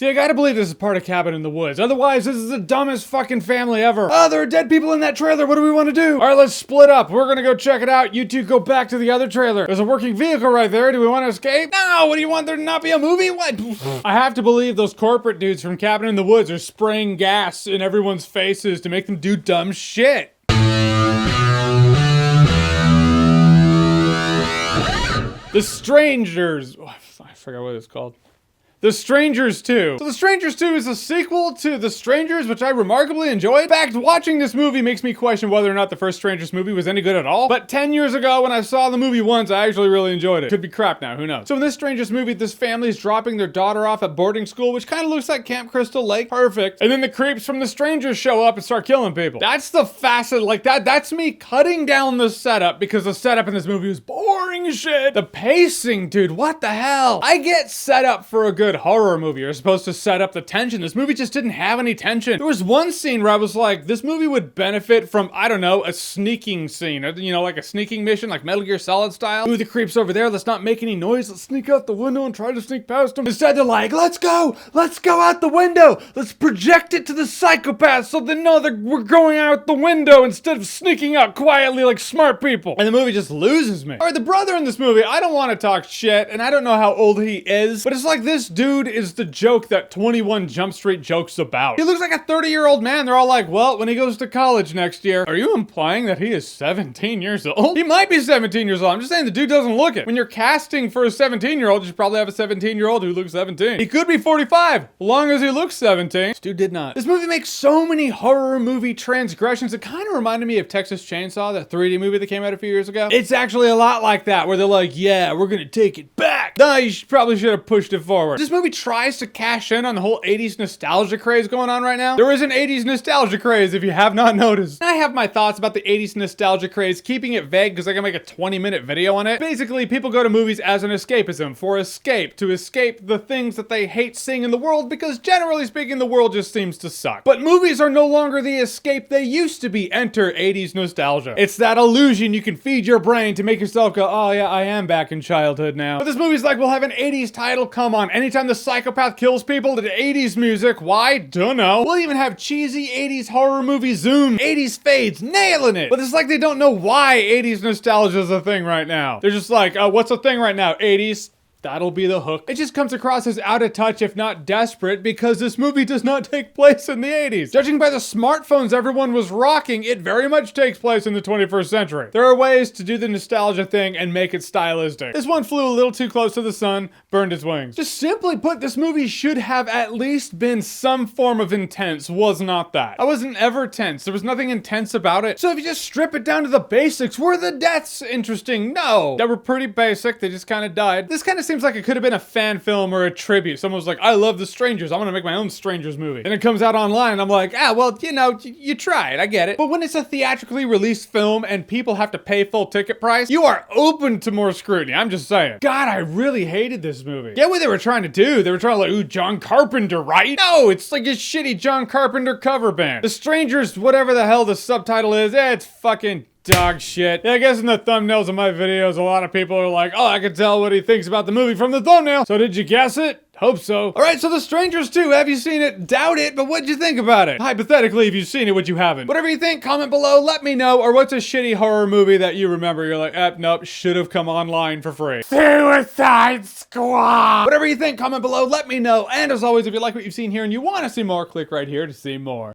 See, I gotta believe this is part of Cabin in the Woods. Otherwise, this is the dumbest fucking family ever. Oh, there are dead people in that trailer. What do we want to do? All right, let's split up. We're gonna go check it out. You two go back to the other trailer. There's a working vehicle right there. Do we want to escape? No, what do you want there to not be a movie? What? I have to believe those corporate dudes from Cabin in the Woods are spraying gas in everyone's faces to make them do dumb shit. The Strangers. Oh, I forgot what it's called. The Strangers 2. So The Strangers 2 is a sequel to The Strangers, which I remarkably enjoyed. In fact, watching this movie makes me question whether or not the first Strangers movie was any good at all. But 10 years ago, when I saw the movie once, I actually really enjoyed it. Could be crap now, who knows? So in this Strangers movie, this family is dropping their daughter off at boarding school, which kind of looks like Camp Crystal Lake. Perfect. And then the creeps from The Strangers show up and start killing people. That's the facet, like that's me cutting down the setup because the setup in this movie was boring as shit. The pacing, dude, what the hell? I get set up for a good horror movie. You're supposed to set up the tension. This movie just didn't have any tension. There was one scene where I was like, this movie would benefit from, I don't know, a sneaking scene. You know, like a sneaking mission, like Metal Gear Solid style. Ooh, the creep's over there. Let's not make any noise. Let's sneak out the window and try to sneak past them. Instead, they're like, let's go out the window. Let's project it to the psychopaths so they know that we're going out the window instead of sneaking out quietly like smart people. And the movie just loses me. All right, the brother in this movie, I don't want to talk shit, and I don't know how old he is, but it's like this dude is the joke that 21 Jump Street jokes about. He looks like a 30-year-old man. They're all like, well, when he goes to college next year, are you implying that he is 17 years old? He might be 17 years old. I'm just saying the dude doesn't look it. When you're casting for a 17-year-old, you should probably have a 17-year-old who looks 17. He could be 45, as long as he looks 17. This dude did not. This movie makes so many horror movie transgressions. It kind of reminded me of Texas Chainsaw, that 3D movie that came out a few years ago. It's actually a lot like that, where they're like, yeah, we're gonna take it back. No, you probably should have pushed it forward. This movie tries to cash in on the whole 80s nostalgia craze going on right now. There is an 80s nostalgia craze if you have not noticed. I have my thoughts about the 80s nostalgia craze, keeping it vague because I can make a 20-minute video on it. Basically, people go to movies as an escapism, for escape, to escape the things that they hate seeing in the world, because generally speaking, the world just seems to suck. But movies are no longer the escape they used to be. Enter 80s nostalgia. It's that illusion you can feed your brain to make yourself go, oh yeah, I am back in childhood now. But this movie's like, we'll have an 80s title, come on. Anytime the psychopath kills people, the 80s music, why? Dunno. We'll even have cheesy 80s horror movie zoom, 80s fades, nailing it. But it's like they don't know why 80s nostalgia is a thing right now. They're just like, what's a thing right now? 80s? That'll be the hook. It just comes across as out of touch, if not desperate, because this movie does not take place in the 80s. Judging by the smartphones everyone was rocking, it very much takes place in the 21st century. There are ways to do the nostalgia thing and make it stylistic. This one flew a little too close to the sun, burned its wings. Just simply put, this movie should have at least been some form of intense, was not that. I wasn't ever tense. There was nothing intense about it. So if you just strip it down to the basics, were the deaths interesting? No. They were pretty basic. They just kind of died. This kind of seems like it could have been a fan film or a tribute. Someone was like, I love The Strangers. I'm gonna make my own Strangers movie. And it comes out online and I'm like, well, you know, you tried. I get it. But when it's a theatrically released film and people have to pay full ticket price, you are open to more scrutiny. I'm just saying. God, I really hated this movie. Get what they were trying to do. They were trying to like, ooh, John Carpenter, right? No, it's like a shitty John Carpenter cover band. The Strangers, whatever the hell the subtitle is, it's fucking dog shit. Yeah, I guess in the thumbnails of my videos, a lot of people are like, oh, I can tell what he thinks about the movie from the thumbnail. So did you guess it? Hope so. All right, so The Strangers 2, have you seen it? Doubt it, but what'd you think about it? Hypothetically, if you've seen it, what you haven't. Whatever you think, comment below, let me know. Or what's a shitty horror movie that you remember? You're like, nope, should have come online for free. Suicide Squad! Whatever you think, comment below, let me know. And as always, if you like what you've seen here and you want to see more, click right here to see more.